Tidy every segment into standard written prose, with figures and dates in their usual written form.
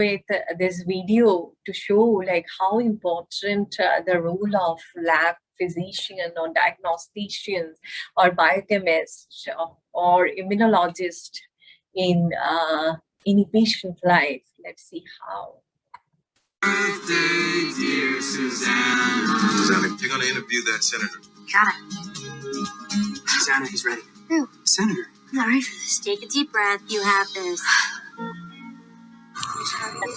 with this video to show like how important the role of lab physician or diagnosticians or biochemist or immunologist in any patient life. Let's see how. Birthday, dear Susanna. Susanna, you're going to interview that senator. Got it. Susanna, he's ready. Who? Senator. I'm not ready for this. Take a deep breath. You have this.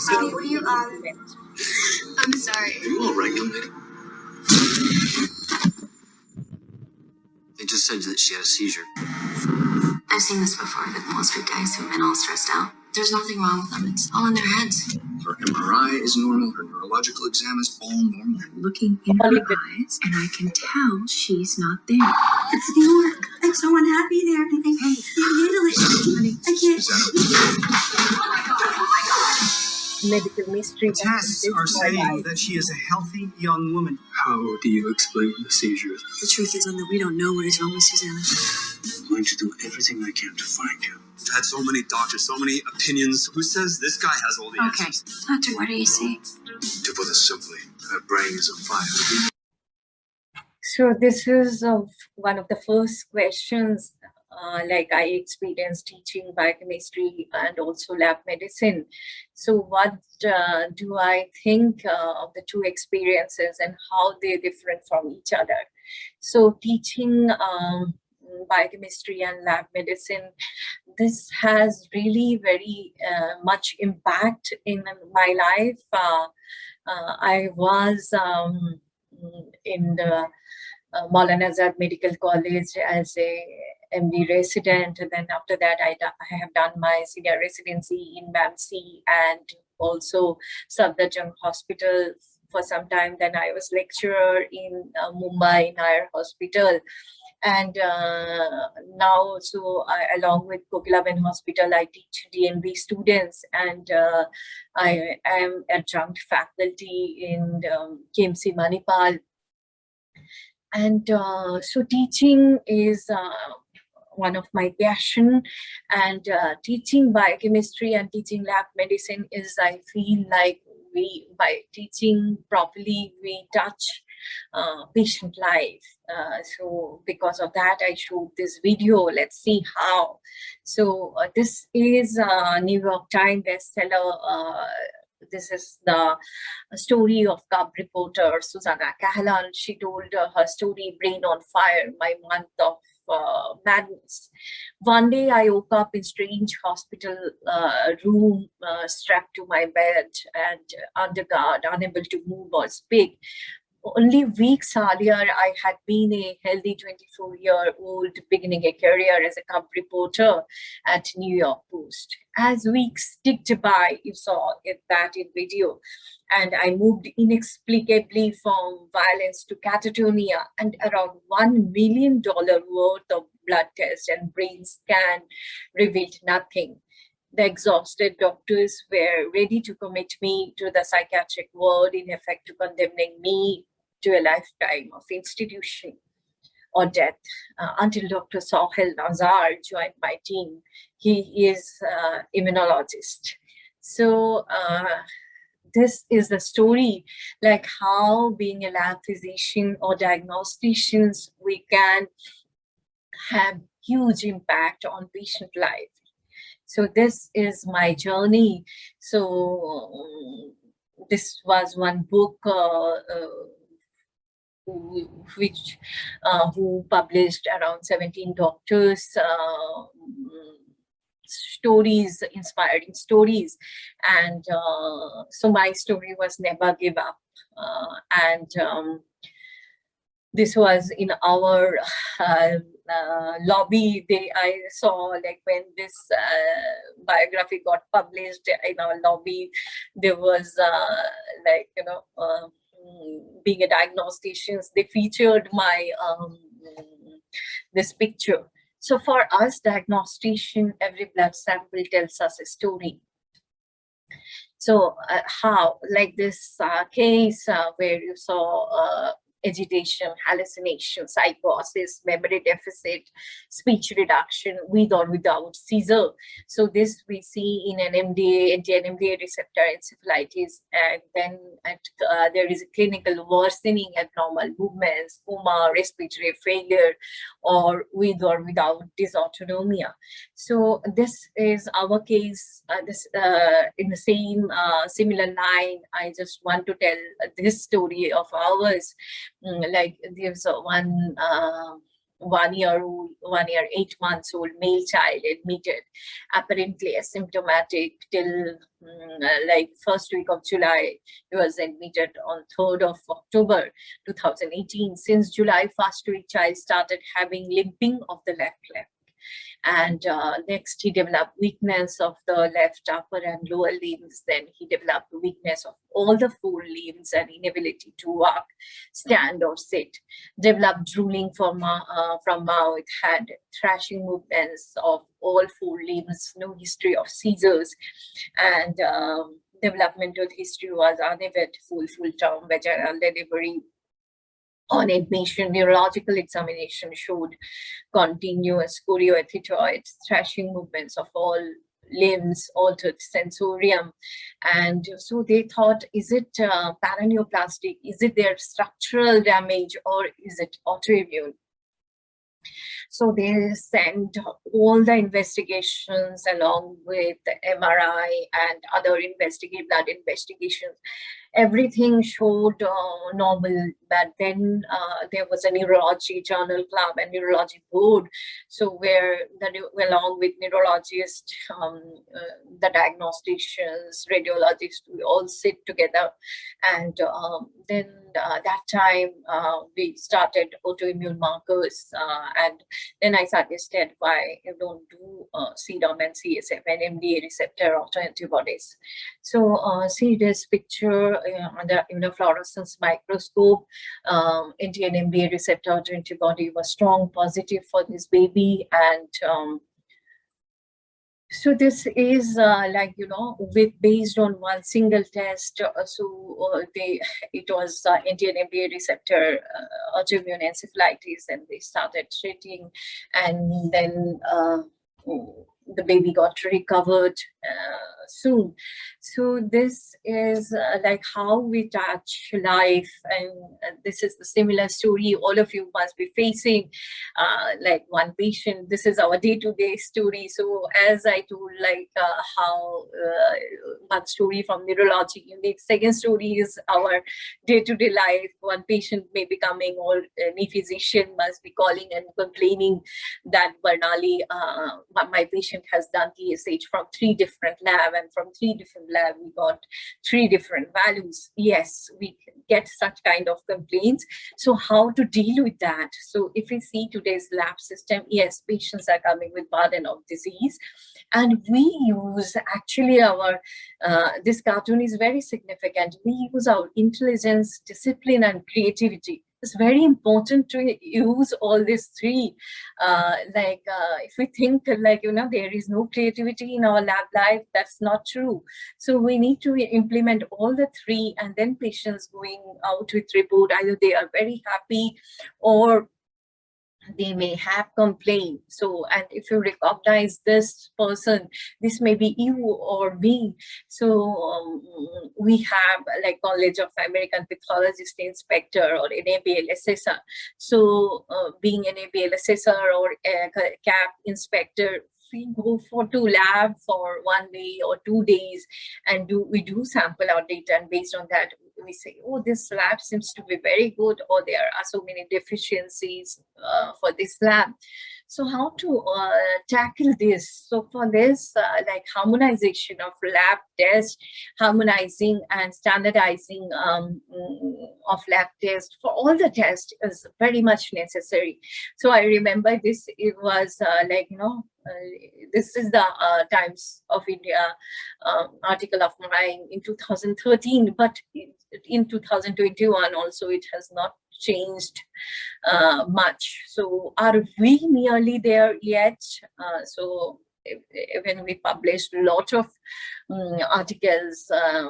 What do you I'm sorry. Are you all right, young lady? They just said that she had a seizure. I've seen this before, but most big guys who've been all stressed out. There's nothing wrong with them. It's all in their heads. Her MRI is normal. Her neurological exam is all normal. I'm looking in her eyes, and I can tell she's not there. It's New York. I'm so unhappy there. I can't handle it. Honey, I can't. medical mystery? The tests are saying that she is a healthy young woman. How do you explain the seizures? The truth is, that we don't know what is wrong with Susanna. I'm going to do everything I can to find you. I've had so many doctors, so many opinions. Who says this guy has all the answers? Doctor, what do you see? To put it simply, her brain is on fire. So this is one of the first questions like I experienced teaching biochemistry and also lab medicine. So what do I think of the two experiences and how they're different from each other? So teaching biochemistry and lab medicine, this has really very much impact in my life. I was in the Maulana Azad Medical College as a MD resident, and then after that I have done my senior residency in BAMC and also Safdarjung Hospital for some time. Then I was lecturer in Mumbai Nair Hospital, and now along with Kokilaben Hospital, I teach DNB students, and I am adjunct faculty in KMC Manipal. And so teaching is one of my passion, and teaching biochemistry and teaching lab medicine is, I feel like by teaching properly, we touch patient life. So because of that, I showed this video. Let's see how. So this is a New York Times bestseller. This is the story of cub reporter Susanna Kahlan. She told her story, Brain on Fire, my month of madness. One day I woke up in strange hospital room, strapped to my bed and under guard, unable to move or speak. Only weeks earlier, I had been a healthy 24-year-old beginning a career as a cub reporter at New York Post. As weeks ticked by, you saw that in video, and I moved inexplicably from violence to catatonia, and around $1 million worth of blood tests and brain scan revealed nothing. The exhausted doctors were ready to commit me to the psychiatric ward, in effect to condemning me to a lifetime of institution or death, until Dr. Sohail Nazar joined my team. He is immunologist. So this is the story, like how being a lab physician or diagnosticians, we can have huge impact on patient life. So this is my journey. So this was one book who published around 17 doctors stories, inspiring stories, and so my story was Never Give Up, and this was in our lobby. I saw, like, when this biography got published in our lobby, there was like, you know, being a diagnostician, they featured my this picture. So for us diagnostician, every blood sample tells us a story. So how, like this case where you saw agitation, hallucination, psychosis, memory deficit, speech reduction with or without seizure. So this we see in an MDA, anti-NMDA receptor encephalitis, and then there is a clinical worsening, abnormal movements, coma, respiratory failure, or with or without dysautonomia. So this is our case. In the same similar line, I just want to tell this story of ours. Like there's one 1 year, 8 months old male child admitted, apparently asymptomatic till like first week of July. He was admitted on 3rd of October 2018. Since July first week, child started having limping of the left leg. And next he developed weakness of the left upper and lower limbs. Then he developed weakness of all the 4 limbs and inability to walk, stand or sit. Developed drooling from mouth, had thrashing movements of all 4 limbs, no history of seizures, and developmental history was uneventful, full-term vaginal delivery. On admission, neurological examination showed continuous chorioethetoid thrashing movements of all limbs, altered sensorium. And so they thought, is it paraneoplastic? Is it their structural damage, or is it autoimmune? So they sent all the investigations along with the MRI and other blood investigations. Everything showed normal, but then there was a neurology journal club and neurology board. So where along with neurologists, the diagnosticians, radiologists, we all sit together. And then that time we started autoimmune markers, and then I suggested why you don't do serum and CSF and MDA receptor autoantibodies. So see this picture under immunofluorescence microscope. Anti-NMDA receptor autoantibody was strong positive for this baby, and so this is based on one single test. It was anti-NMDA receptor autoimmune encephalitis, and they started treating, and then the baby got recovered soon. So this is like how we touch life, and this is the similar story all of you must be facing. Like one patient, this is our day-to-day story. So as I told, like how one story from neurology unit, second story is our day-to-day life. One patient may be coming, or any physician must be calling and complaining that Barnali, my patient has done TSH from 3 different labs, and from 3 different labs we got 3 different values. Yes, we get such kind of complaints. So how to deal with that? So if we see today's lab system, yes, patients are coming with burden of disease, and we use actually our this cartoon is very significant. We use our intelligence, discipline, and creativity. It's very important to use all these 3. If we think there is no creativity in our lab life, that's not true. So we need to implement all the 3, and then patients going out with report, either they are very happy or they may have complained. So, and if you recognize this person, this may be you or me. So we have like College of American Pathologist Inspector or an ABL assessor. So being an ABL assessor or a CAP inspector, we go to lab for 1 day or 2 days, and we do sample our data, and based on that we say, oh, this lab seems to be very good, or there are so many deficiencies for this lab. So how to tackle this? So for this, like harmonization of lab tests, harmonizing and standardizing of lab tests for all the tests is very much necessary. So I remember this, it was this is the Times of India article of mine in 2013, but in 2021 also it has not changed much. So are we nearly there yet? So even we published a lot of articles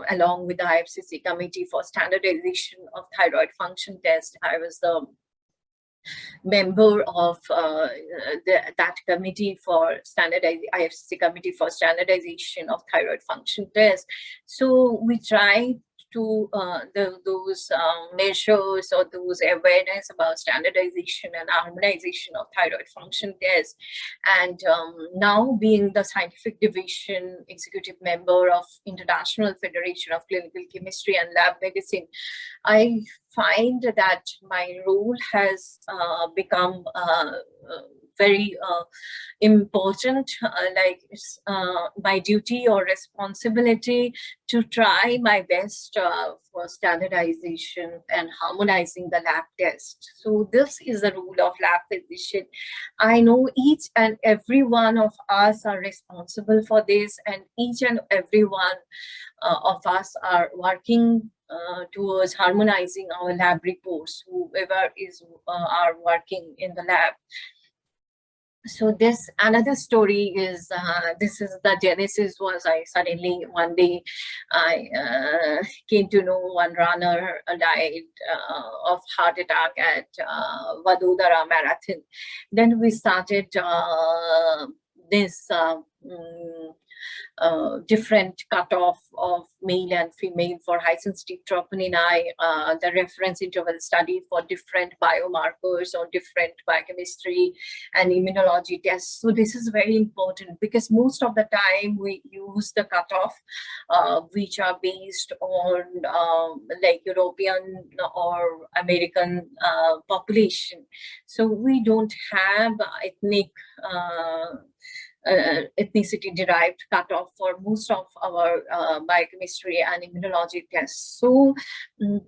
along with the IFCC Committee for Standardization of Thyroid Function Test. I was the member of that committee for IFCC Committee for Standardization of Thyroid Function Test. So we tried to those measures or those awareness about standardization and harmonization of thyroid function tests. And now being the scientific division executive member of International Federation of Clinical Chemistry and Lab Medicine, I find that my role has become very important, like it's my duty or responsibility to try my best for standardization and harmonizing the lab test. So this is the role of lab physician. I know each and every one of us are responsible for this, and each and every one of us are working towards harmonizing our lab reports, whoever is are working in the lab. So this another story is this is the genesis was I suddenly one day I came to know one runner died of heart attack at Vadodara marathon. Then we started this different cutoff of male and female for high sensitive troponin I, the reference interval study for different biomarkers or different biochemistry and immunology tests. So this is very important because most of the time we use the cutoff which are based on like European or American population. So we don't have ethnic ethnicity derived cutoff for most of our biochemistry and immunology tests. So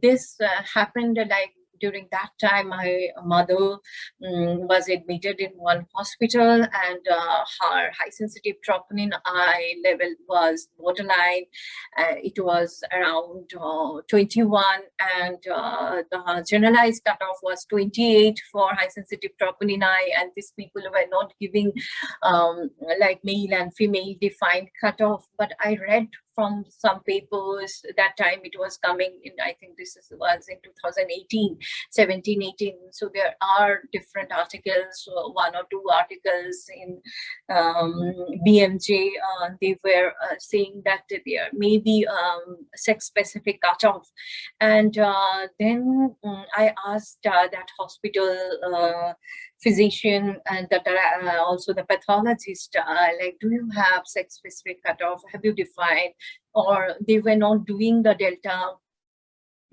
this happened like during that time. My mother was admitted in one hospital, and her high sensitive troponin I level was borderline. It was around 21, and the generalized cutoff was 28 for high sensitive troponin I, and these people were not giving like male and female defined cutoff. But I read from some papers that time it was coming in, I think this was in 2018, 17, 18. So there are different articles, one or two articles in BMJ. They were saying that there may be sex specific cutoff. And then I asked that hospital physician and also the pathologist, like, do you have sex specific cutoff? Have you defined? Or they were not doing the delta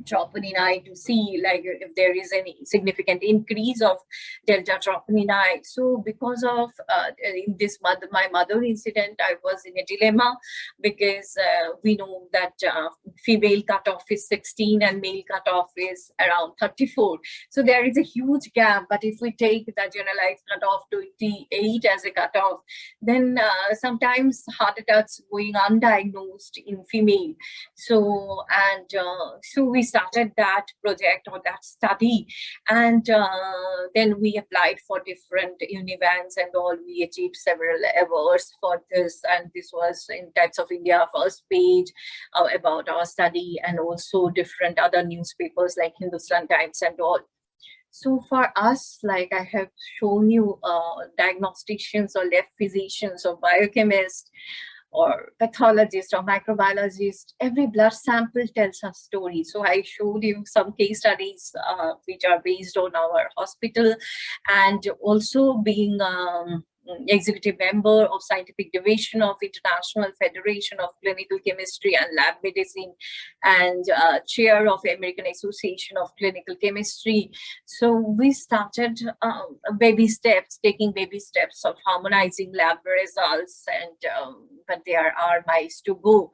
troponin I to see like if there is any significant increase of delta troponin I. So because of in this my mother incident, I was in a dilemma because we know that female cutoff is 16 and male cutoff is around 34. So there is a huge gap. But if we take the generalized cutoff 28 as a cutoff, then sometimes heart attacks going undiagnosed in female. So and so we started that project or that study, and then we applied for different univans and all. We achieved several awards for this, and this was in Types of India first page about our study, and also different other newspapers like Hindustan Times and all. So for us, like I have shown you, diagnosticians or lab physicians or biochemists or pathologist or microbiologist, every blood sample tells a story. So I showed you some case studies which are based on our hospital, and also being executive member of scientific division of International Federation of Clinical Chemistry and Lab Medicine, and chair of American Association of Clinical Chemistry. So we started baby steps, taking baby steps of harmonizing lab results, and but there are miles to go.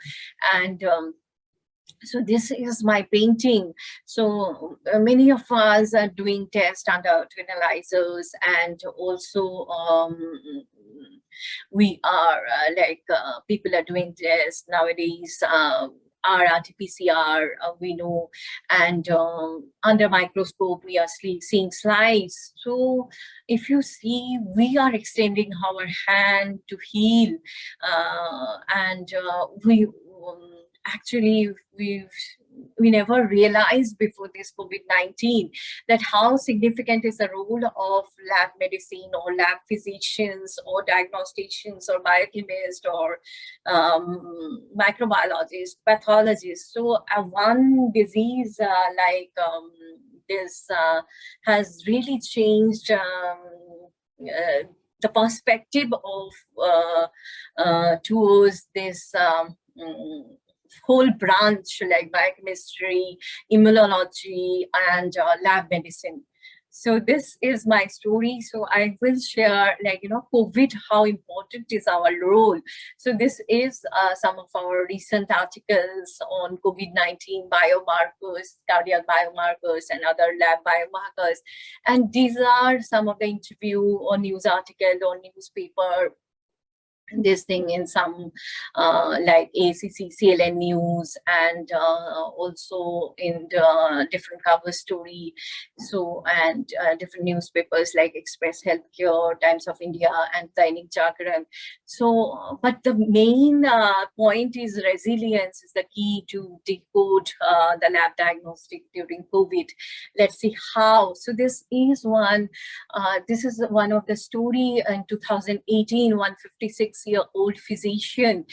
And so this is my painting. So many of us are doing tests under analyzers, and also we are like people are doing tests nowadays RT-PCR, we know, and under microscope we are seeing slides. So if you see, we are extending our hand to heal, and actually we never realized before this COVID-19 that how significant is the role of lab medicine or lab physicians or diagnosticians or biochemists or microbiologists, pathologists. So one disease like this has really changed the perspective of towards this whole branch like biochemistry, immunology, and lab medicine. So this is my story. So I will share, like, COVID, how important is our role. So this is some of our recent articles on COVID-19 biomarkers, cardiac biomarkers, and other lab biomarkers. And these are some of the interview or news article or newspaper, this thing in some like ACC, CLN News, and also in the different cover story. So, and different newspapers like Express Healthcare, Times of India, and Dainik Jagran. So, but the main point is resilience is the key to decode the lab diagnostic during COVID. Let's see how. So this is one of the story in 2018, 156-year-old physician.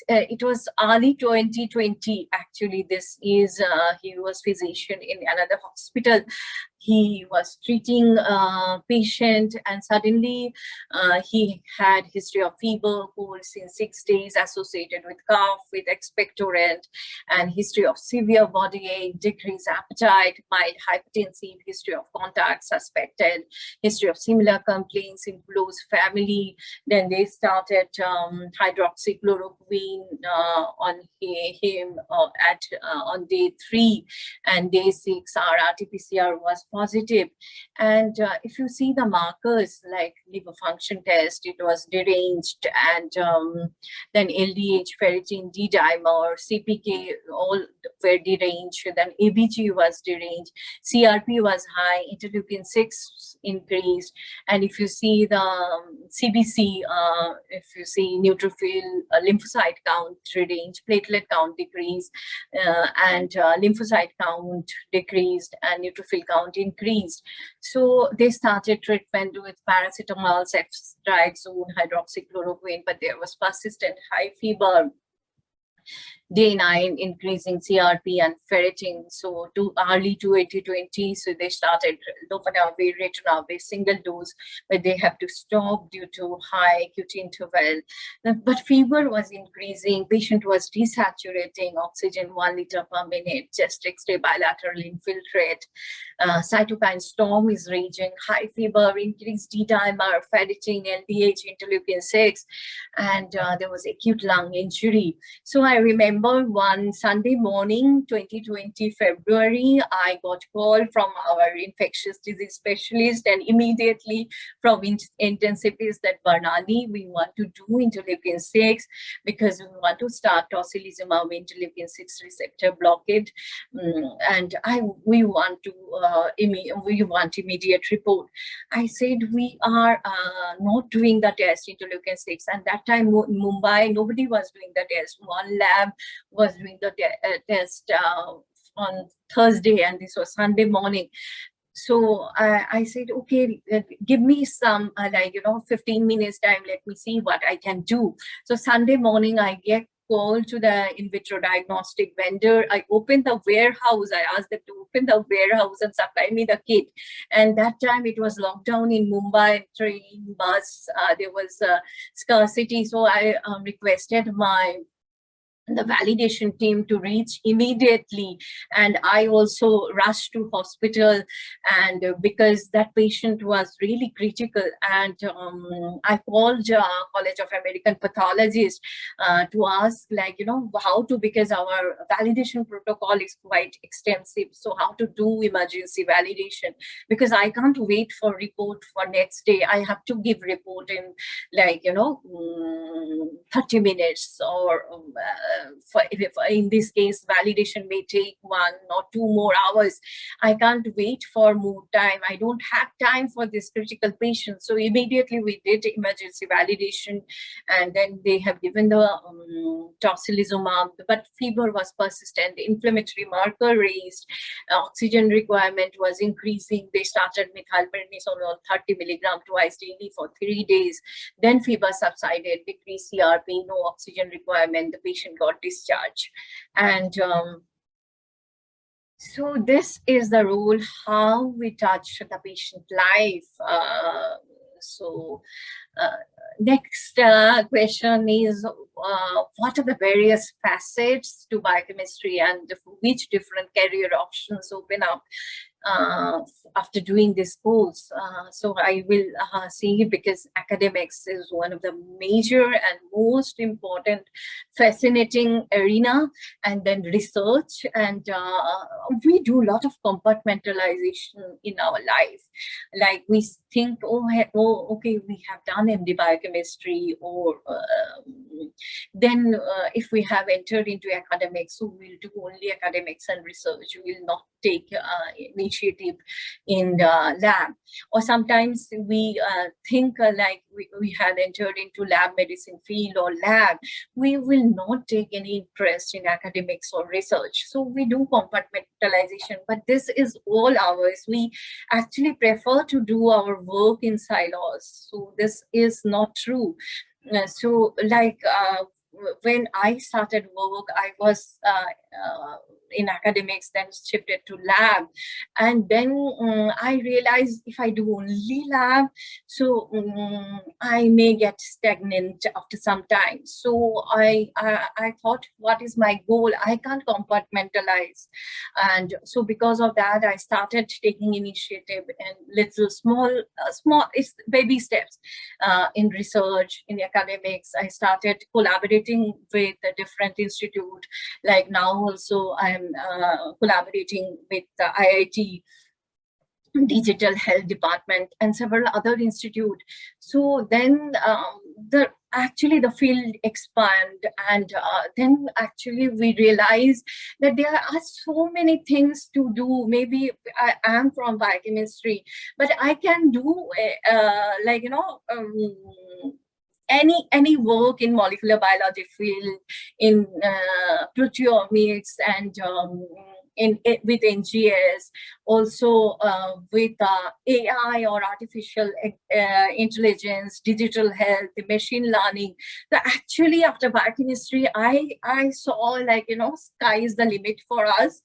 It was early 2020. Actually, this is he was physician in another hospital. He was treating a patient, and suddenly he had history of fever, colds in 6 days associated with cough, with expectorant, and history of severe body ache, decreased appetite, mild hypertensive, history of contact suspected, history of similar complaints in close family. Then they started hydroxychloroquine on him on day 3, and day 6 our RT-PCR was positive. And if you see the markers like liver function test, it was deranged, and then LDH, ferritin, D-dimer, CPK, all were deranged. Then ABG was deranged, CRP was high, interleukin 6 increased, and if you see the CBC, if you see neutrophil, lymphocyte count deranged, platelet count decreased, and lymphocyte count decreased, and neutrophil count increased. So they started treatment with paracetamol, ceftriaxone, hydroxychloroquine, but there was persistent high fever. Day 9, increasing CRP and ferritin. So early 2020, so they started lopinavir, ritonavir, single dose, but they have to stop due to high QT interval. But fever was increasing, patient was desaturating, oxygen 1 liter per minute, chest X-ray bilateral infiltrate, cytokine storm is raging, high fever, increased D-dimer, ferritin, LDH, interleukin 6, and there was acute lung injury. So I remember one Sunday morning, 2020 February, I got a call from our infectious disease specialist, and immediately from intensivist that Barnali, we want to do interleukin 6 because we want to start tocilizumab interleukin 6 receptor blockade, and we want immediate report. I said we are not doing the test interleukin 6, and that time in Mumbai nobody was doing the test. One lab was doing the test on Thursday, and this was Sunday morning. So I said, okay, give me some 15 minutes time, let me see what I can do. So Sunday morning I get call to the in vitro diagnostic vendor. I opened the warehouse. I asked them to open the warehouse and supply me the kit. And that time it was lockdown in Mumbai, train, bus, there was scarcity. So I requested my the validation team to reach immediately, and I also rushed to hospital, and because that patient was really critical, and I called College of American Pathologists to ask, like, how to, because our validation protocol is quite extensive, so how to do emergency validation, because I can't wait for report for next day. I have to give report in, like, 30 minutes, or if in this case validation may take 1 or 2 more hours. I can't wait for more time. I don't have time for this critical patient. So immediately we did emergency validation, and then they have given the tocilizumab, but fever was persistent, inflammatory marker raised, oxygen requirement was increasing. They started methylprednisolone 30 milligram twice daily for 3 days. Then fever subsided, decreased CRP, no oxygen requirement. The patient got discharged. And so this is the role, how we touch the patient life. Next question is, what are the various facets to biochemistry, and which different career options open up after doing this course? So I will see, because academics is one of the major and most important, fascinating arena, and then research, and we do a lot of compartmentalization in our life. Like we think, oh okay, we have done MD biochemistry, or then if we have entered into academics, so we'll do only academics and research. We will not take initiative in the lab. Or sometimes we think like we had entered into lab medicine field or lab, we will not take any interest in academics or research. So we do compartmentalization, but this is all ours. We actually prefer to do our work in silos. So this is not true. So like when I started work, I was in academics, then shifted to lab, and then I realized if I do only lab, so I may get stagnant after some time. So I thought, what is my goal? I can't compartmentalize, and so because of that, I started taking initiative and little small it's baby steps in research, in academics. I started collaborating with a different institute. Like now also I'm collaborating with the IIT Digital Health Department and several other institute. So then actually the field expand, and then actually we realize that there are so many things to do. Maybe I am from biochemistry, but I can do like any work in molecular biology field, in proteomics, and with NGS, also with AI or artificial intelligence, digital health, machine learning. So actually, after biochemistry, I saw, like, sky is the limit for us.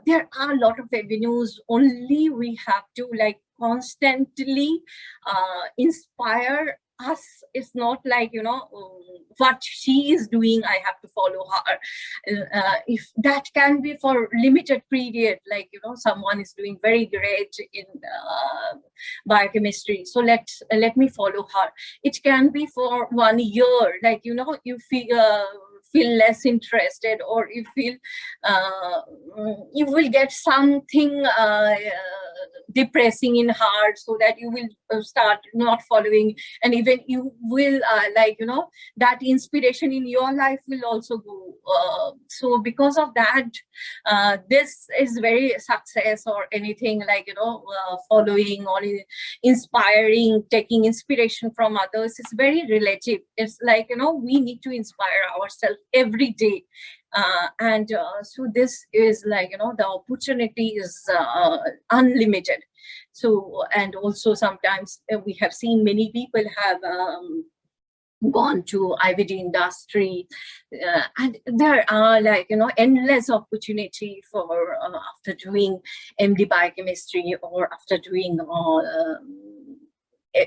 There are a lot of avenues. Only we have to, like, constantly inspire us. It's not like, what she is doing, I have to follow her. If that can be for limited period, like, someone is doing very great in biochemistry, so let me follow her. It can be for 1 year, like, you feel less interested, or you feel you will get something depressing in heart, so that you will start not following, and even you will like, that inspiration in your life will also go. So because of that, this is very success or anything, like, following or inspiring, taking inspiration from others, is very relative. It's like, we need to inspire ourselves every day. So this is like, the opportunity is unlimited. So, and also sometimes we have seen many people have gone to IVD industry, and there are, like, endless opportunity for after doing MD biochemistry, or after doing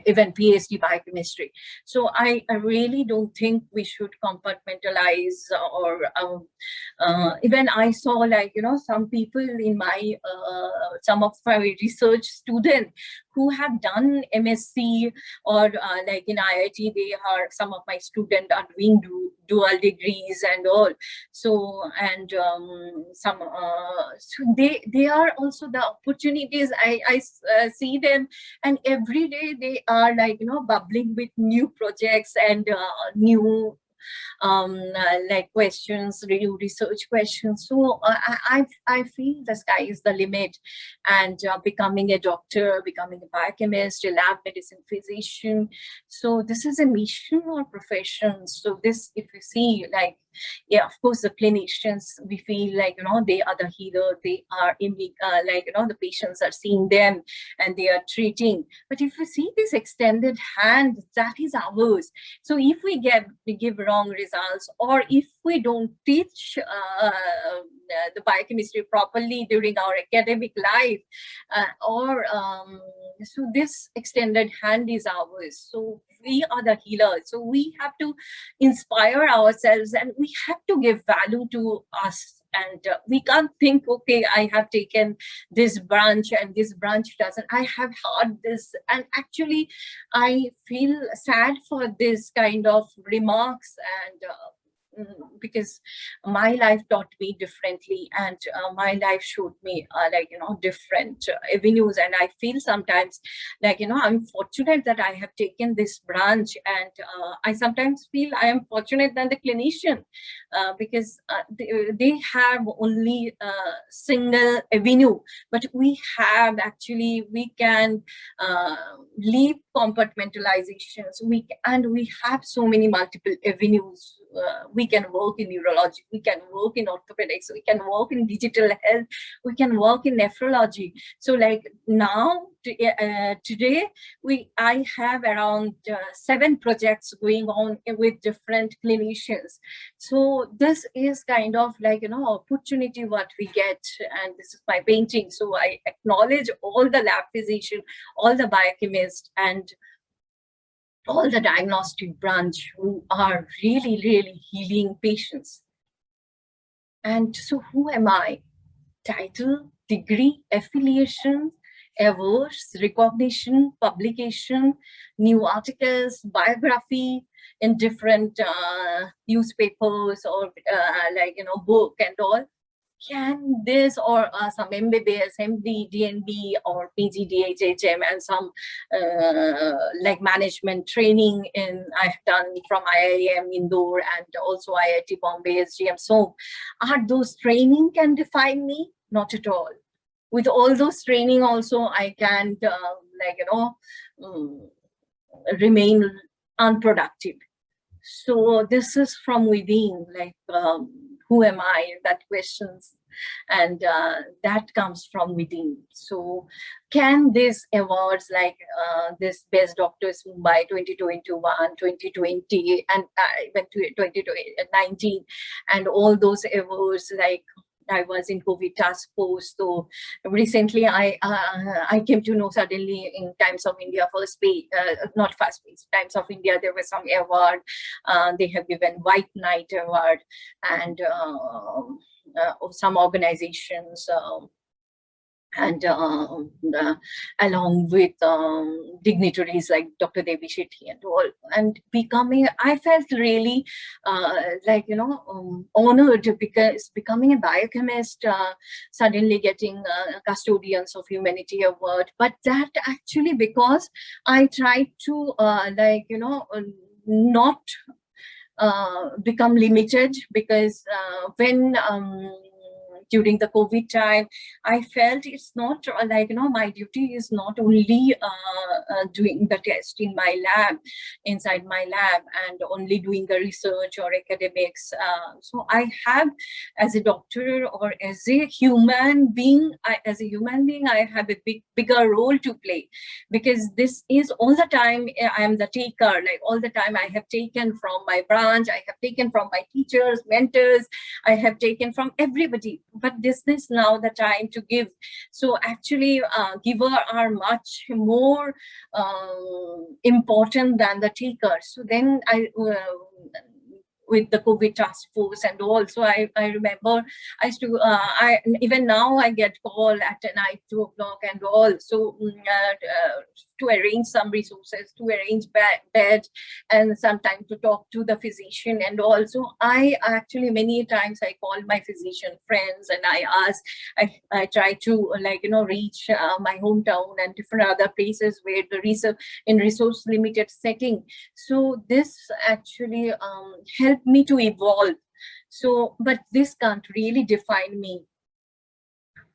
even PhD biochemistry. So I really don't think we should compartmentalize, or even I saw, like, some people in my, some of my research students who have done MSc, or like in IIT, some of my students are doing dual degrees and all. So, and some, so they are also the opportunities. I see them, and every day they are, like, bubbling with new projects and new like questions, research questions. So I feel the sky is the limit, and becoming a doctor, becoming a biochemist, a lab medicine physician. So this is a mission or profession. So this, if you see, like, yeah, of course, the clinicians, we feel like, they are the healer. They are in the, like, the patients are seeing them and they are treating. But if you see this extended hand, that is ours. So if we give wrong results, or if we don't teach the biochemistry properly during our academic life, so this extended hand is ours. So we are the healers. So we have to inspire ourselves, and we have to give value to us. And we can't think, okay, I have taken this branch and this branch doesn't. I have heard this, and actually I feel sad for this kind of remarks, and because my life taught me differently, and my life showed me like, different avenues. And I feel sometimes like, I'm fortunate that I have taken this branch, and I sometimes feel I am fortunate than the clinician, because they have only a single avenue, but we have, actually, we can leave compartmentalizations. We have so many multiple avenues. We can work in neurology, we can work in orthopedics, we can work in digital health, we can work in nephrology. So like now, today, I have around 7 projects going on with different clinicians. So this is kind of like, opportunity what we get, and this is my painting. So I acknowledge all the lab physicians, all the biochemists, and all the diagnostic branch who are really, really healing patients. And so who am I? Title, degree, affiliation, awards, recognition, publication, new articles, biography in different newspapers, or like, book and all. Can this, or some MBBS, MD, DNB, or PG, DHHM, and some like management training I have done from IIM Indo and also IIT Bombay, SGM. So are those training can define me? Not at all. With all those training also, I can remain unproductive. So this is from within, like, who am I? That questions, and that comes from within. So can these awards, like this Best Doctors Mumbai 2021, 2020, and even 2019, and all those awards, like, I was in COVID task force. So recently I came to know suddenly in Times of India first page, not first page, Times of India, there was some award. They have given White Knight Award, and some organizations, and along with dignitaries like Dr. Devi Shetty and all, and I felt really honored, because becoming a biochemist, suddenly getting Custodians of Humanity Award. But that actually because I tried to not become limited, because when during the COVID time, I felt it's not my duty is not only doing the test in my lab, inside my lab, and only doing the research or academics. So I have, as a doctor or as a human being, I have a bigger role to play, because this is all the time I am the taker. Like all the time I have taken from my branch, I have taken from my teachers, mentors, I have taken from everybody. but this is now the time to give. So actually giver are much more important than the taker. So then I with the COVID task force and all. So I remember I used to, even now I get call at night, 2 o'clock and all. So to arrange some resources, to arrange bed, and sometimes to talk to the physician and all. So I actually, many times I call my physician friends and I ask, I try to reach my hometown and different other places where the resource limited setting. So this actually helped me to evolve. So, but this can't really define me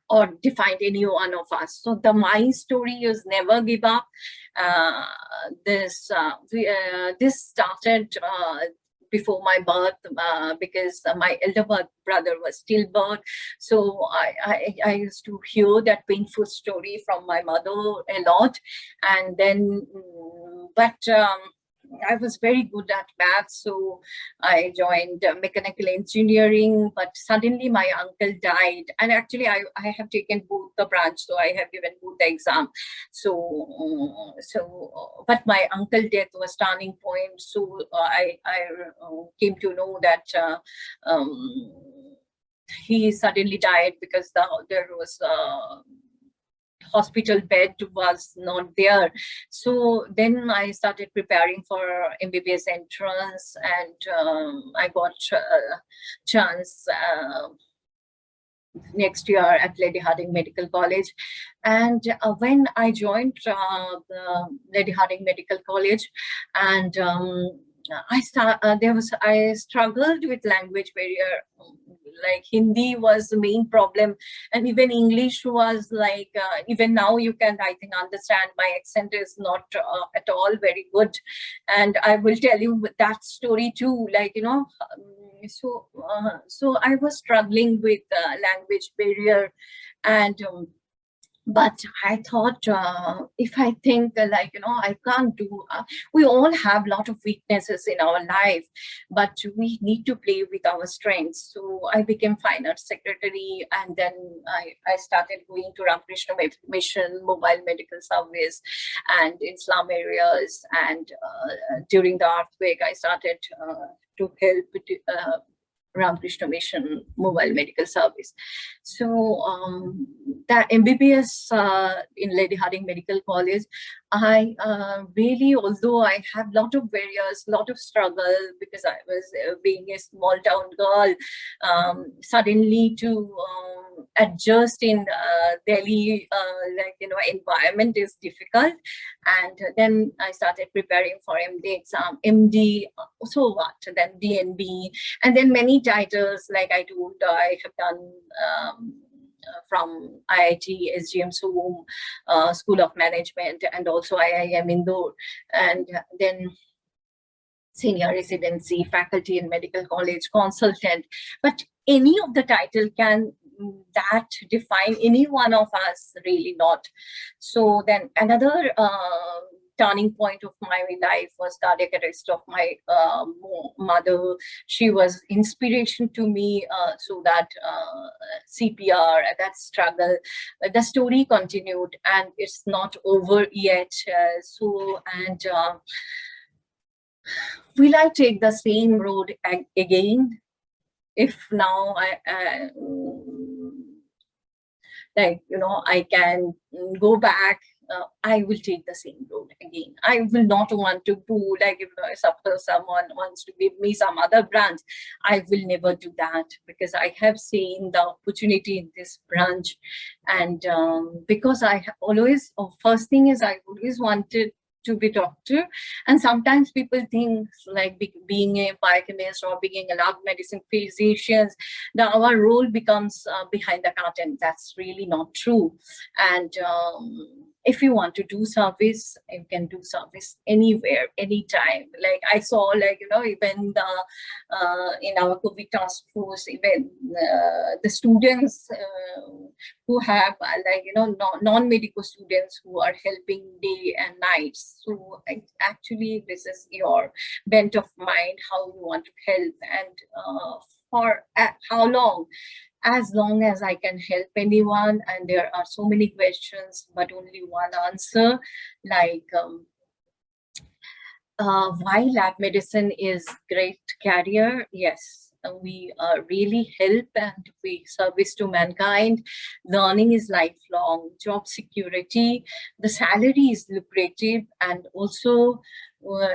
or define any one of us. So my story is never give up. This started before my birth, because my elder brother was stillbirth. So I used to hear that painful story from my mother a lot. And then, I was very good at math, so I joined mechanical engineering, but suddenly my uncle died. And actually I have taken both the branch, so I have given both the exam. But my uncle death was turning point. So I came to know that he suddenly died because there was hospital bed was not there. So then I started preparing for MBBS entrance, and I got a chance next year at Lady Hardinge Medical College. And when I joined the Lady Hardinge Medical College, and I struggled with language barrier. Like Hindi was the main problem, and even English was like, even now you can, I think, understand my accent is not at all very good. And I will tell you that story too, so I was struggling with language barrier. And but I thought, if I think I can't do, we all have a lot of weaknesses in our life, but we need to play with our strengths. So I became fine arts secretary, and then I started going to Ramakrishna Mission, mobile medical service, and in slum areas. And during the earthquake, I started to help Ramakrishna Mission mobile medical service. So that MBBS in Lady Hardinge Medical College, I really, although I have a lot of barriers, lot of struggle, because I was being a small town girl, suddenly to adjust in Delhi, environment is difficult. And then I started preparing for MD exam, MD, so what, then DNB, and then many titles, like I told, I have done from IIT, SGM Soom, School of Management, and also IIM Indo, and then senior residency, faculty in medical college, consultant. But any of the title can that define any one of us? Really not. So then another turning point of my life was cardiac arrest of my mother. She was inspiration to me, so that CPR, that struggle, the story continued, and it's not over yet. Will I take the same road again? If now I can go back, I will take the same road again. I will not want to do, if suppose someone wants to give me some other branch, I will never do that, because I have seen the opportunity in this branch. And because I always, first thing is, I always wanted to be doctor. And sometimes people think being a biochemist or being a lab medicine physicians, our role becomes behind the curtain. That's really not true. And if you want to do service, you can do service anywhere, anytime. Like I saw, even in our COVID task force, even the students who have, non-medical students who are helping day and nights. So actually, this is your bent of mind, how you want to help, and for how long. as long as I can help anyone, and there are so many questions, but only one answer, like why lab medicine is great career. Yes, we really help and we service to mankind. Learning is lifelong. Job security, the salary is lucrative, and also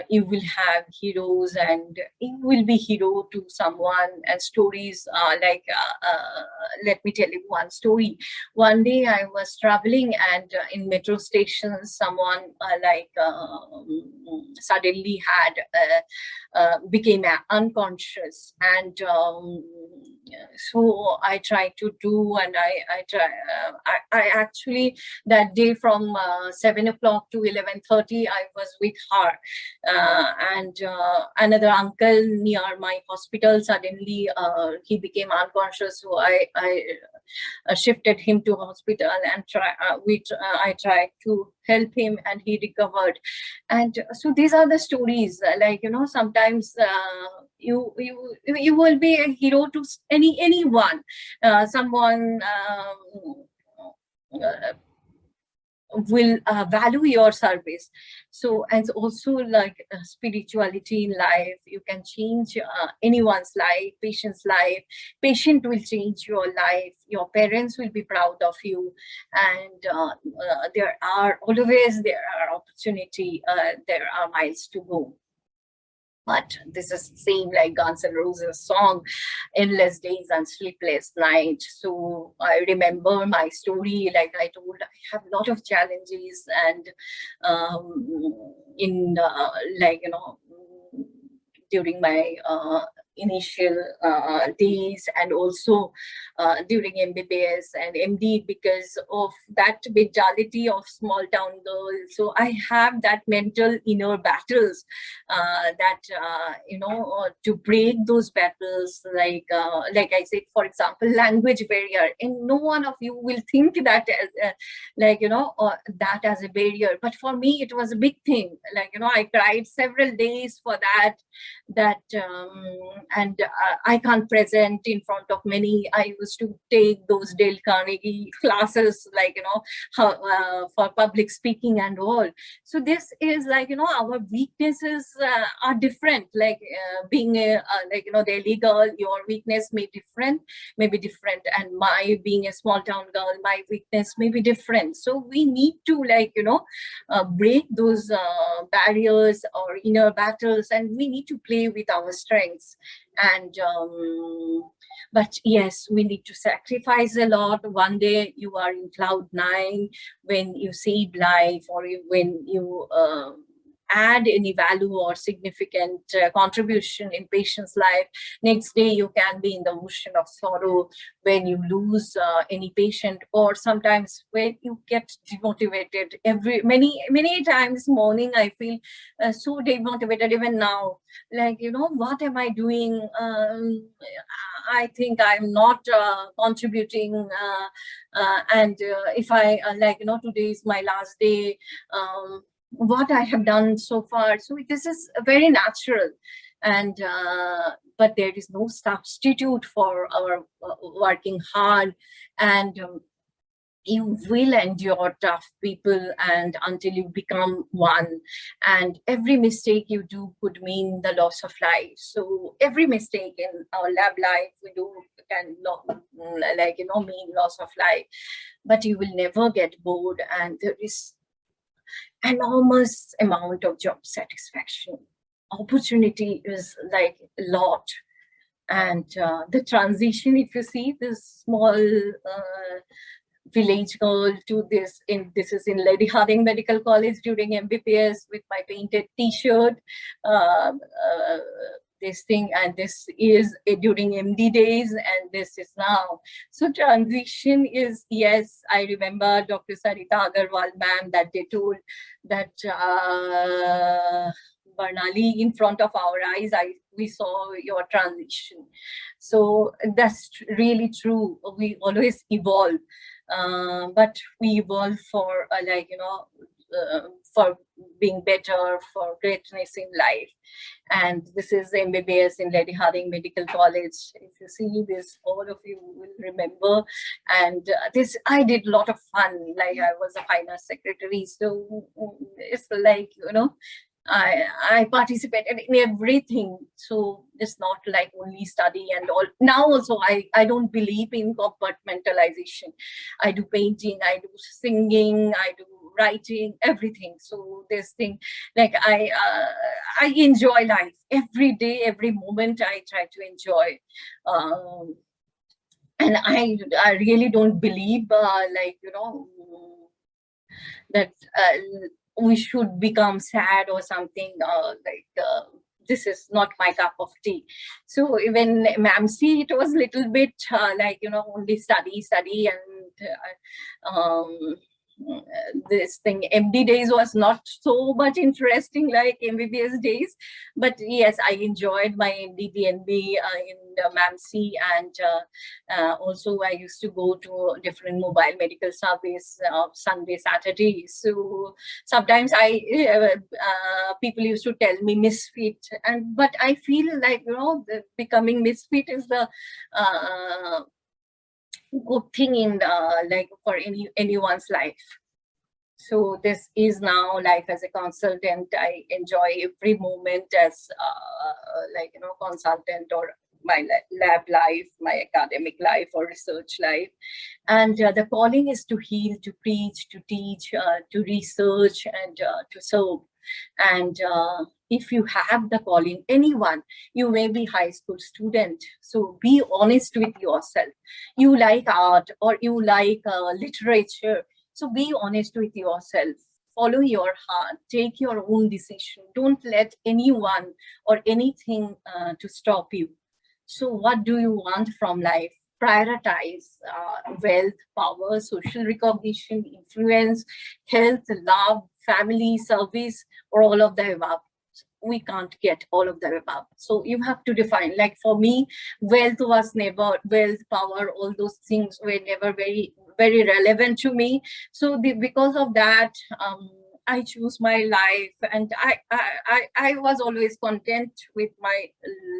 you will have heroes, and you will be hero to someone. And stories like let me tell you one story. One day I was traveling, and in metro station, someone suddenly had became unconscious, and so I tried to do, and I actually that day from 7 o'clock to 11:30 I was with her, and another uncle near my hospital, suddenly he became unconscious, so I shifted him to hospital, and I tried to help him, and he recovered. And so these are the stories, like, you know, sometimes you will be a hero to anyone, someone will value your service. So, and also like spirituality in life, you can change anyone's life, patient's life. Patient will change your life, your parents will be proud of you, and there are opportunity, there are miles to go. But this is same like Guns N' Roses song, Endless Days and Sleepless Nights. So I remember my story, like I told, I have a lot of challenges, and in like, you know, during my initial days, and also during MBBS and MD, because of that mentality of small town girl. So I have that mental inner battles, that you know, to break those battles, like I said, for example, language barrier, and no one of you will think that as like, you know, that as a barrier, but for me it was a big thing. Like, you know, I cried several days for that, and I can't present in front of many. I used to take those Dale Carnegie classes, like, you know, how, for public speaking and all. So this is like, you know, our weaknesses are different, like being a like, you know, the legal, your weakness may be different, and my being a small town girl, my weakness may be different. So we need to, like, you know, break those barriers or inner battles, and we need to play with our strengths. And but yes, we need to sacrifice a lot. One day you are in cloud nine when you save life, or when you add any value or significant contribution in patient's life. Next day you can be in the ocean of sorrow when you lose any patient, or sometimes when you get demotivated. Many times morning I feel so demotivated, even now, like, you know, what am I doing? I think I'm not contributing, and if I like, you know, today is my last day, what I have done so far. So this is very natural, and but there is no substitute for our working hard, and you will endure tough people and until you become one. And every mistake you do could mean the loss of life. So every mistake in our lab life we do can like, you know, mean loss of life. But you will never get bored, and there is enormous amount of job satisfaction. Opportunity is like a lot. And the transition, if you see this small village girl to this is in Lady Harding Medical College during MBBS with my painted t-shirt, this thing, and this is during MD days, and this is now. So transition is, yes, I remember Dr. Sarita Agarwal ma'am that they told that Barnali, in front of our eyes, we saw your transition. So that's really true. We always evolve, but we evolve for like, you know, for being better, for greatness in life. And this is MBBS in Lady Hardinge Medical College. If you see this, all of you will remember. And this, I did a lot of fun. Like I was a finance secretary, so it's like, you know, I participated in everything. So it's not like only study and all. Now also, I don't believe in compartmentalization. I do painting, I do singing, I do writing, everything. So this thing, like I enjoy life every day, every moment. I try to enjoy. And I really don't believe like, you know, that we should become sad or something, this is not my cup of tea. So even MAMC, it was a little bit like, you know, only study and this thing. MD days was not so much interesting like MBBS days, but yes, I enjoyed my MD DNB in MAMC, and also I used to go to different mobile medical service Sunday, Saturday. So sometimes people used to tell me misfit, but I feel like, you know, becoming misfit is the good thing in like for anyone's life. So this is now life as a consultant. I enjoy every moment as like, you know, consultant, or my lab life, my academic life, or research life. And the calling is to heal, to preach, to teach, to research, and to serve. And if you have the calling, anyone, you may be high school student, so be honest with yourself. You like art, or you like literature, so be honest with yourself. Follow your heart, take your own decision. Don't let anyone or anything to stop you. So what do you want from life? Prioritize wealth, power, social recognition, influence, health, love, family, service, or all of the above. We can't get all of the above. So you have to define. Like for me, wealth was never, wealth, power, all those things were never very, very relevant to me. So because of that, I choose my life, and I was always content with my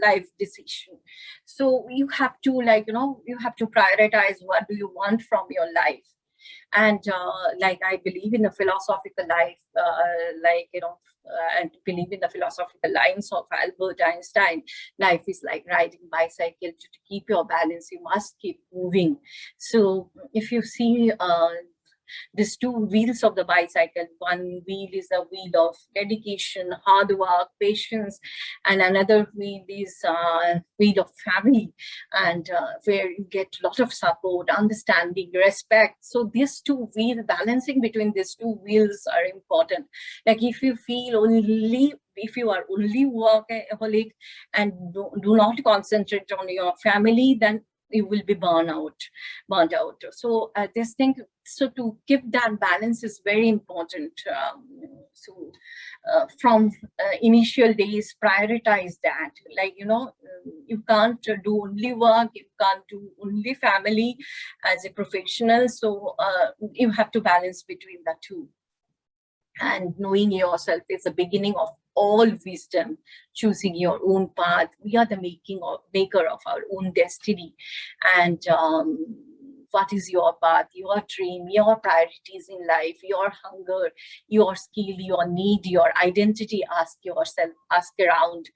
life decision. So you have to, like, you know, you have to prioritize what do you want from your life. And like I believe in the philosophical life, like, you know, and believe in the philosophical lines of Albert Einstein. Life is like riding bicycle. To keep your balance, you must keep moving. So if you see these two wheels of the bicycle, one wheel is a wheel of dedication, hard work, patience, and another wheel is wheel of family, and where you get a lot of support, understanding, respect. So these two wheels, balancing between these two wheels are important. Like if you feel only, if you are only workaholic and do not concentrate on your family, then you will be burnt out. So this thing, so to keep that balance is very important. So from initial days, prioritize that. Like, you know, you can't do only work, you can't do only family as a professional. So you have to balance between the two. And knowing yourself is the beginning of all wisdom. Choosing your own path. We are the maker of our own destiny. And what is your path, your dream, your priorities in life, your hunger, your skill, your need, your identity? Ask yourself, ask around,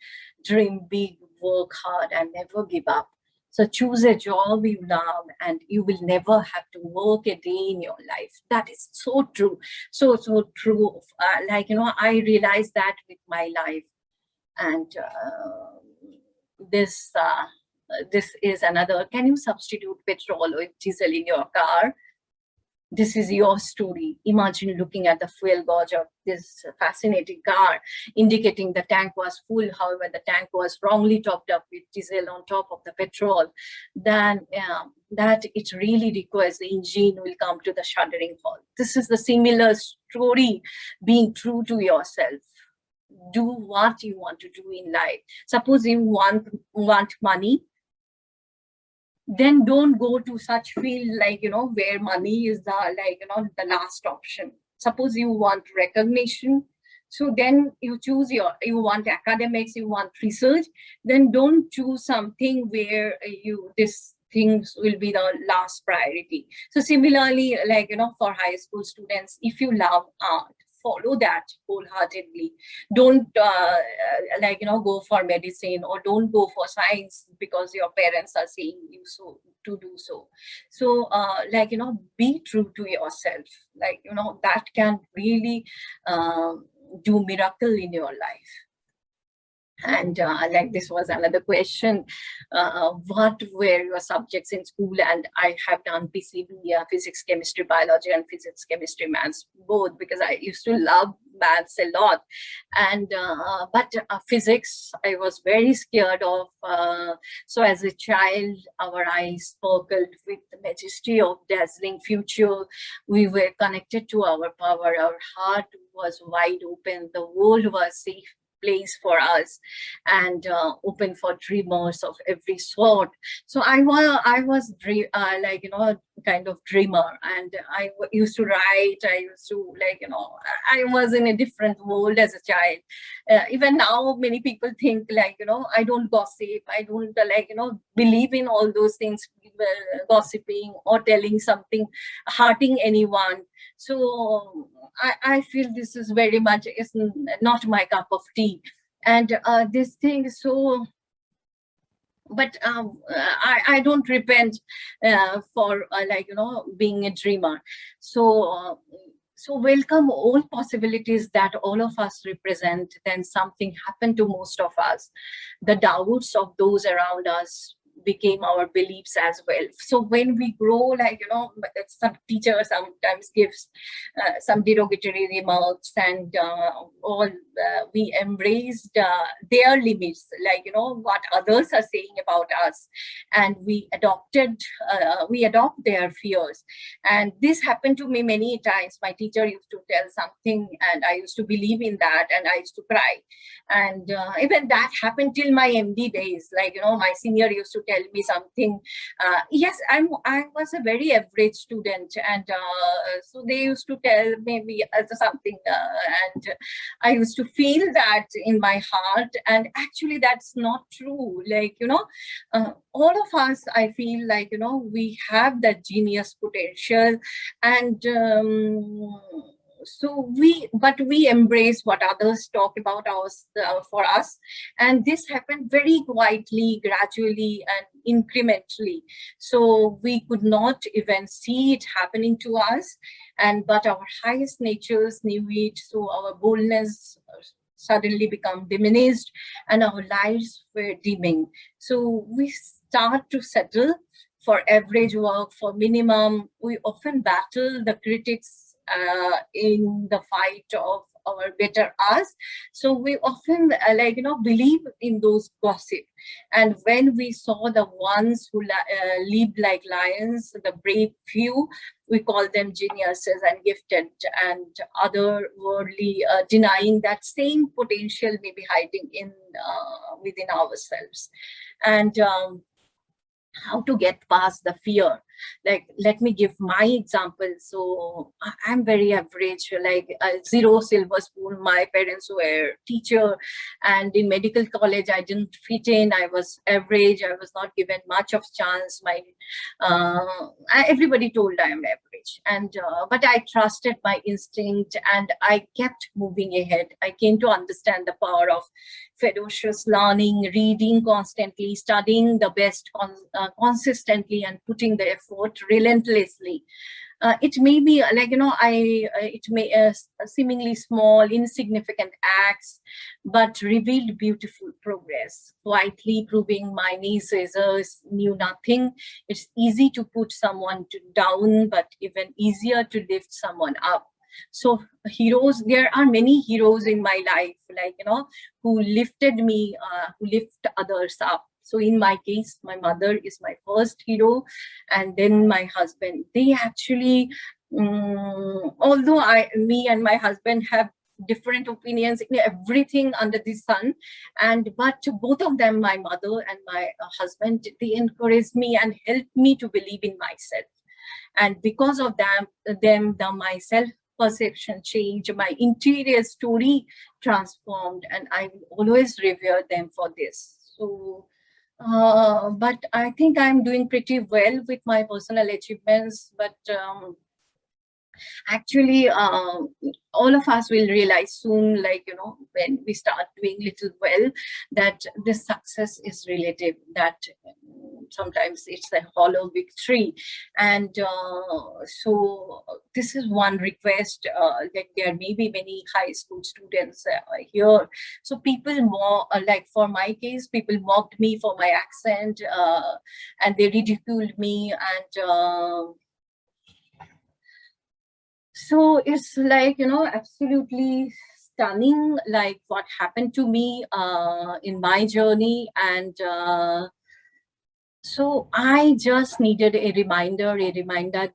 dream big, work hard, and never give up. So choose a job you love, and you will never have to work a day in your life. That is so true. So true. Like, you know, I realized that with my life. And this is another. Can you substitute petrol with diesel in your car? This is your story. Imagine looking at the fuel gauge of this fascinating car, indicating the tank was full. However, the tank was wrongly topped up with diesel on top of the petrol. Then that it really requires the engine will come to the shuddering halt. This is the similar story, being true to yourself. Do what you want to do in life. Suppose you want money, then don't go to such field, like, you know, where money is the, like, you know, the last option. suppose you want recognition, so then you choose you want academics, you want research, then don't choose something where this things will be the last priority. So similarly, like, for high school students, if you love art, follow that wholeheartedly. Don't go for medicine, or don't go for science because your parents are saying you so to do so. So be true to yourself. That can really do miracle in your life. And this was another question, what were your subjects in school? And I have done PCB, physics, chemistry, biology, and physics, chemistry, maths, both, because I used to love maths a lot. And but physics, I was very scared of. So as a child, our eyes sparkled with the majesty of dazzling future. We were connected to our power. Our heart was wide open. The world was safe place for us, and open for dreamers of every sort. So I was kind of dreamer, and I used to write. I used to I was in a different world as a child. Even now, many people think I don't gossip. I don't believe in all those things, gossiping or telling something, hurting anyone. So I feel this is very much is not my cup of tea. And this thing, so, but I don't repent for being a dreamer. So so welcome all possibilities that all of us represent. Then something happened to most of us. The doubts of those around us became our beliefs as well. So when we grow, some teacher sometimes gives some derogatory remarks, and all we embraced their limits, what others are saying about us, and we adopt their fears. And this happened to me many times. My teacher used to tell something, and I used to believe in that, and I used to cry. And even that happened till my MD days. My senior used to tell me something. Yes, I was a very average student, and so they used to tell maybe something, and I used to feel that in my heart. And actually, that's not true. All of us, I feel we have that genius potential, and but we embrace what others talk about us for us. And this happened very quietly, gradually, and incrementally. So we could not even see it happening to us, but our highest natures knew it. So our boldness suddenly become diminished, and our lives were dimming. So we start to settle for average work, for minimum. We often battle the critics in the fight of our better us. So we often believe in those gossip. And when we saw the ones who lived like lions, the brave few, we call them geniuses and gifted, and otherworldly, denying that same potential may be hiding in within ourselves. And how to get past the fear. Let me give my example. So I'm very average, zero silver spoon. My parents were teacher, and in medical college I didn't fit in. I was average. I was not given much of chance. Everybody told I am average, and but I trusted my instinct, and I kept moving ahead. I came to understand the power of ferocious learning, reading constantly, studying the best consistently, and putting the effort relentlessly. It may be it may seemingly small, insignificant acts, but revealed beautiful progress, quietly proving my naysayers knew nothing. It's easy to put someone down, but even easier to lift someone up. So heroes, there are many heroes in my life, who lifted me, who lift others up. So in my case, my mother is my first hero, and then my husband. They actually, although me and my husband have different opinions in everything under the sun, but both of them, my mother and my husband, they encouraged me and helped me to believe in myself. And because of them, the my self perception changed, my interior story transformed, and I will always revere them for this. So, but I think I'm doing pretty well with my personal achievements, but actually all of us will realize soon, like, you know, when we start doing little well, that this success is relative, that sometimes it's a hollow victory. And so this is one request, like there may be many high school students here, so people more like for my case, people mocked me for my accent, and they ridiculed me, and so it's like, you know, absolutely stunning, like what happened to me in my journey. And so I just needed a reminder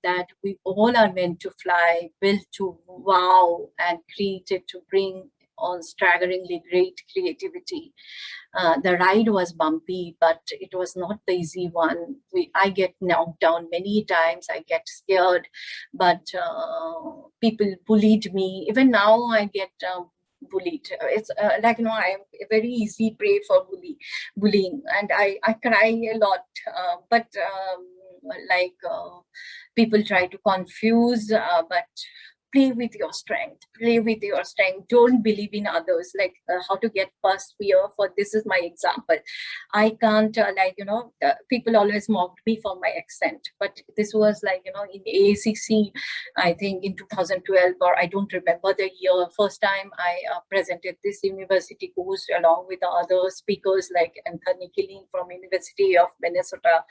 that we all are meant to fly, built to wow, and created to bring on staggeringly great creativity. The ride was bumpy, but it was not the easy one. I get knocked down many times. I get scared, but people bullied me. Even now, I get bullied. It's like, you know, I am a very easy prey for bullying, and I cry a lot. But like people try to confuse, but play with your strength, don't believe in others, like how to get past fear. For this is my example. I can't like, you know, people always mocked me for my accent, but this was like, you know, in AACC, I think in 2012, or I don't remember the year, first time I presented this university course along with the other speakers like Anthony Killing from University of Minnesota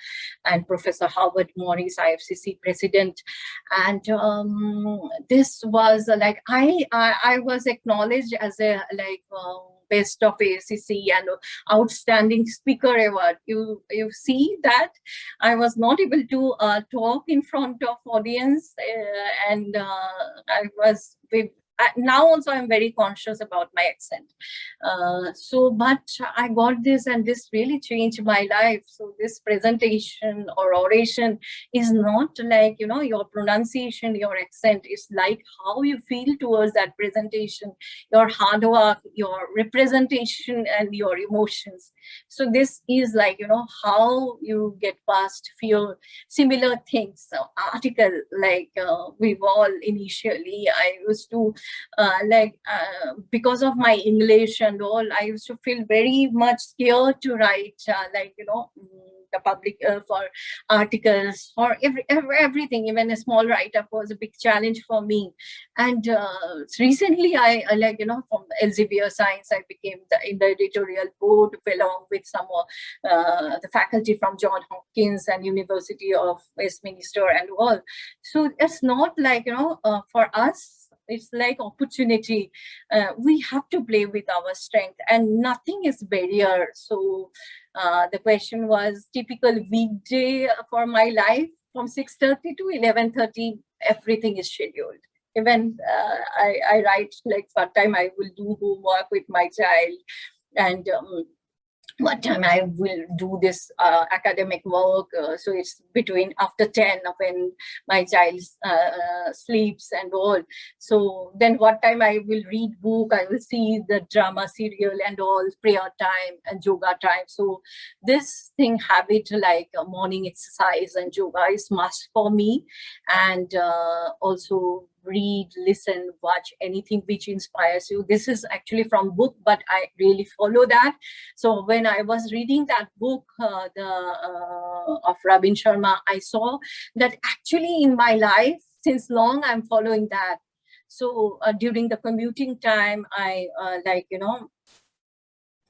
and Professor Howard Morris, IFCC president. And this was like, I was acknowledged as a like best of ACC and outstanding speaker award. You see that I was not able to talk in front of audience, and I was with. Now also I'm very conscious about my accent. So, but I got this, and this really changed my life. So this presentation or oration is not like, you know, your pronunciation, your accent. It's like how you feel towards that presentation, your hard work, your representation, and your emotions. So this is like, you know, how you get past fear. Similar things. So article like we've all initially, I used to because of my English and all, I used to feel very much scared to write like, you know, the public for articles, for everything. Even a small write-up was a big challenge for me. And recently I like, you know, from Elsevier Science, I became in the editorial board along with some the faculty from John Hopkins and University of Westminster and all. So it's not like, you know, for us, it's like opportunity. We have to play with our strength, and nothing is barrier. So the question was typical weekday for my life from 6:30 to 11:30. Everything is scheduled. Even I write like what time I will do homework with my child, and what time I will do this academic work. So it's between after 10 when my child sleeps and all. So then what time I will read book, I will see the drama serial and all, prayer time and yoga time. So this thing habit like morning exercise and yoga is must for me. And also read, listen, watch anything which inspires you. This is actually from book, but I really follow that. So when I was reading that book, of Rabin Sharma, I saw that actually in my life, since long, I'm following that. So during the commuting time, I like, you know,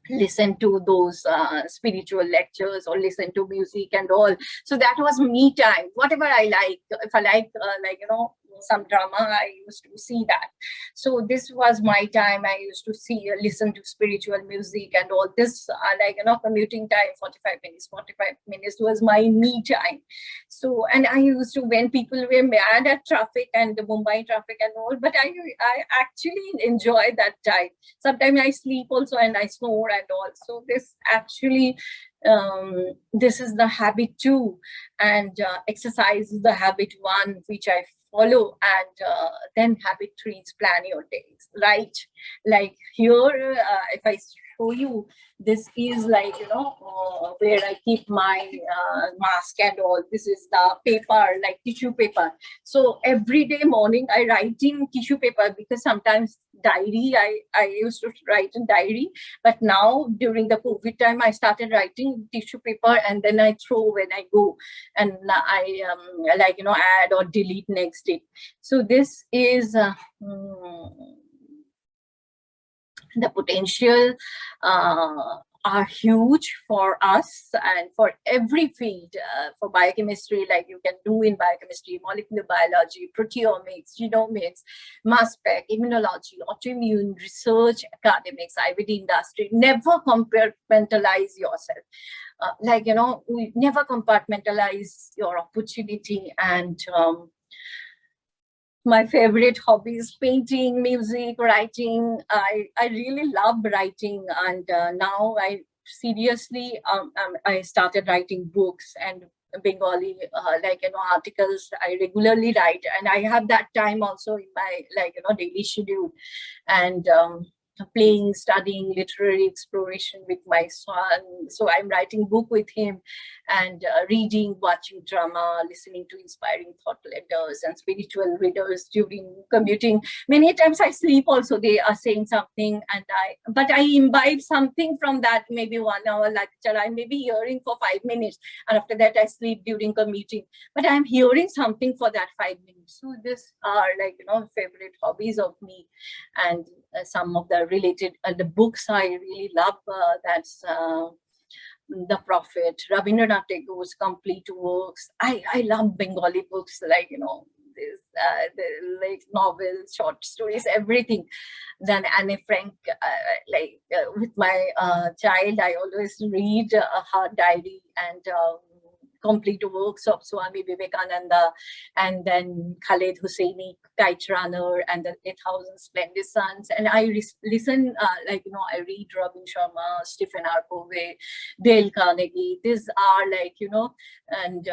listen to those spiritual lectures or listen to music and all. So that was me time, whatever I like. If I like, you know, some drama, I used to see that. So this was my time. I used to see, listen to spiritual music and all this, like, you know, commuting time, 45 minutes was my me time. So, and I used to, when people were mad at traffic and the Mumbai traffic and all, but I actually enjoy that time. Sometimes I sleep also and I snore and all. So this actually, this is the habit too. And exercise is the habit one, which I follow. And then habit three is plan your days, right? Like here, if I show you, this is like, you know, where I keep my mask and all. This is the paper, like tissue paper. So every day morning I write in tissue paper, because sometimes diary, I used to write in diary, but now during the COVID time I started writing tissue paper, and then I throw when I go, and I like, you know, add or delete next day. So this is the potential are huge for us and for every field. For biochemistry, like you can do in biochemistry, molecular biology, proteomics, genomics, mass spec, immunology, autoimmune, research, academics, IVD industry. Never compartmentalize yourself. Like, you know, we never compartmentalize your opportunity. And my favorite hobbies: painting, music, writing. I really love writing, and now I seriously I started writing books and Bengali, like, you know, articles. I regularly write, and I have that time also in my, like, you know, daily schedule. And playing, studying, literary exploration with my son. So I'm writing book with him, and reading, watching drama, listening to inspiring thought letters and spiritual readers during commuting. Many times I sleep also. They are saying something, and but I imbibe something from that. Maybe 1 hour lecture, I may be hearing for 5 minutes, and after that I sleep during commuting. But I'm hearing something for that 5 minutes. So this are, like, you know, favorite hobbies of me. And some of the related the books I really love. That's The Prophet, Rabindranath Tagore's complete works. I love Bengali books, like, you know, this like novels, short stories, everything. Then Anne Frank, with my child, I always read her diary and complete works of Swami Vivekananda, and then Khaled Hosseini, Kite Runner, and the 8,000 Splendid Suns. And I listen, like, you know, I read Robin Sharma, Stephen R. Covey, Dale Carnegie. These are, like, you know, and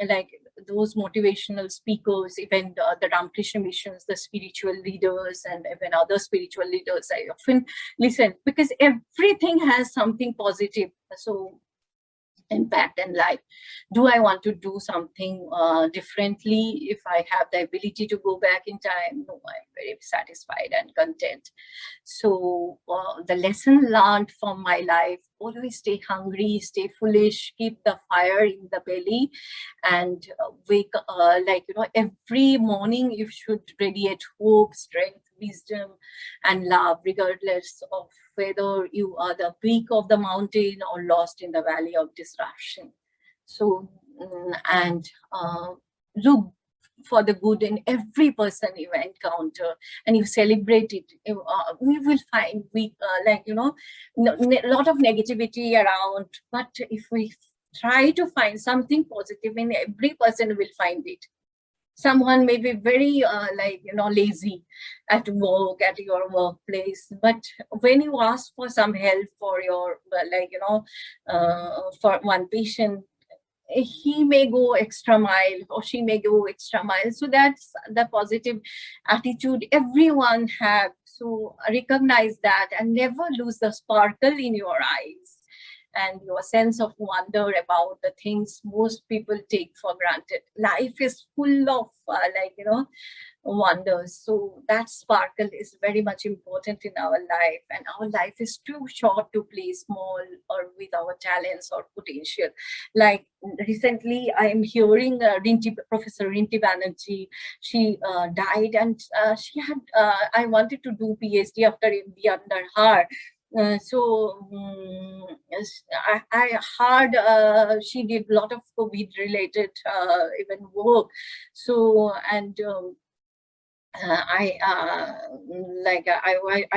like those motivational speakers, even the Ramakrishna missions, the spiritual leaders, and even other spiritual leaders, I often listen, because everything has something positive. So impact in life. Do I want to do something differently? If I have the ability to go back in time, no, I'm very satisfied and content. So the lesson learned from my life: always stay hungry, stay foolish, keep the fire in the belly, and wake like, you know, every morning you should radiate hope, strength, wisdom, and love, regardless of whether you are the peak of the mountain or lost in the valley of disruption. So, and look for the good in every person you encounter, and you celebrate it. We will find like, you know, a lot of negativity around, but if we try to find something positive in every person, will find it. Someone may be very like, you know, lazy at work, at your workplace, but when you ask for some help for your like, you know, for one patient, he may go extra mile or she may go extra mile. So that's the positive attitude everyone have. So recognize that and never lose the sparkle in your eyes and your sense of wonder about the things most people take for granted. Life is full of like, you know, wonders. So that sparkle is very much important in our life, and our life is too short to play small or with our talents or potential. Like recently, I am hearing Professor Rinti Banerjee. She died, and she had. I wanted to do PhD after MD under her. I heard she did a lot of COVID related even work. So, and I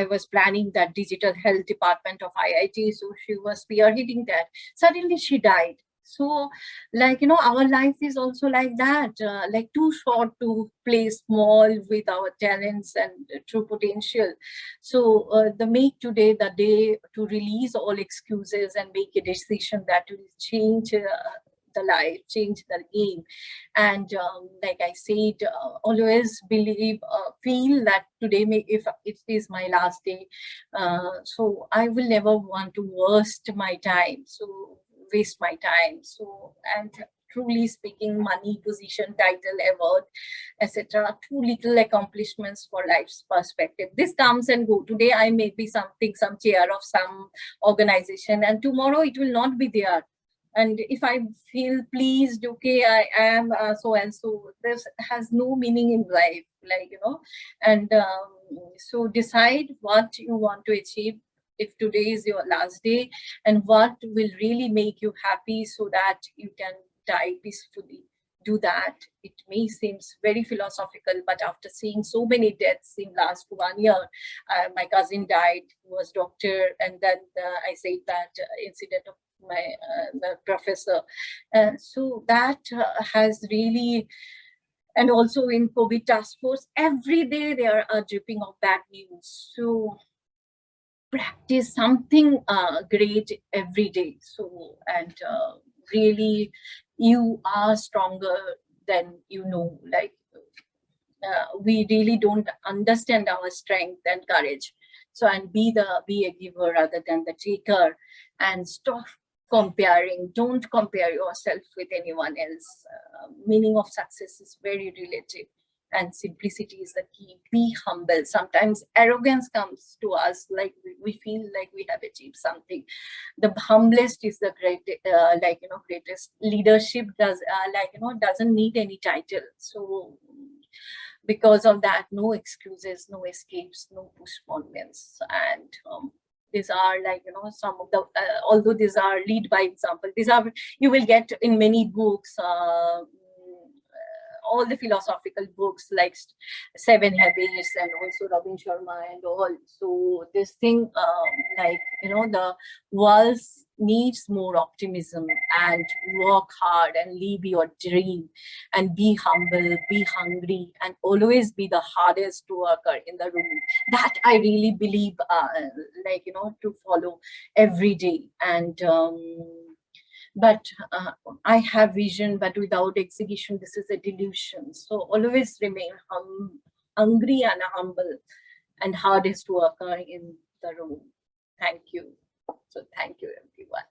was planning that digital health department of IIT, so she was spearheading that. Suddenly she died. So, like, our life is also like that, like too short to play small with our talents and true potential. So, the make today the day to release all excuses and make a decision that will change the life, change the game. And like I said, always believe, feel that today, if it is my last day, so I will never want to waste my time. So waste my time. So, and truly speaking, money, position, title, award, etc. Too little accomplishments for life's perspective. This comes and go. Today I may be something, some chair of some organization, and tomorrow it will not be there. And if I feel pleased, okay, I am so and so, this has no meaning in life, like, and so decide what you want to achieve if today is your last day, and what will really make you happy so that you can die peacefully. Do that. It may seem very philosophical, but after seeing so many deaths in last 1 year, my cousin died, who was doctor, and then I said that incident of my professor. So that has really, and also in COVID task force, every day there are dripping of bad news. So practice something great every day. So, and really, you are stronger than like, we really don't understand our strength and courage. So, and be a giver rather than the taker, and stop comparing. Don't compare yourself with anyone else. Meaning of success is very relative, and simplicity is the key. Be humble. Sometimes arrogance comes to us, like we feel like we have achieved something. The humblest is the greatest. Leadership doesn't need any title. So because of that, no excuses, no escapes, no postponements. And these are, like, some of the, although these are lead by example, these are, you will get in many books, all the philosophical books like Seven Habits and also Robin Sharma and all. So this thing, the world needs more optimism, and work hard and live your dream, and be humble, be hungry, and always be the hardest worker in the room. That I really believe, to follow every day. And but I have vision, but without execution, this is a delusion. So always remain hungry and humble, and hardest worker in the room. Thank you. So thank you, everyone.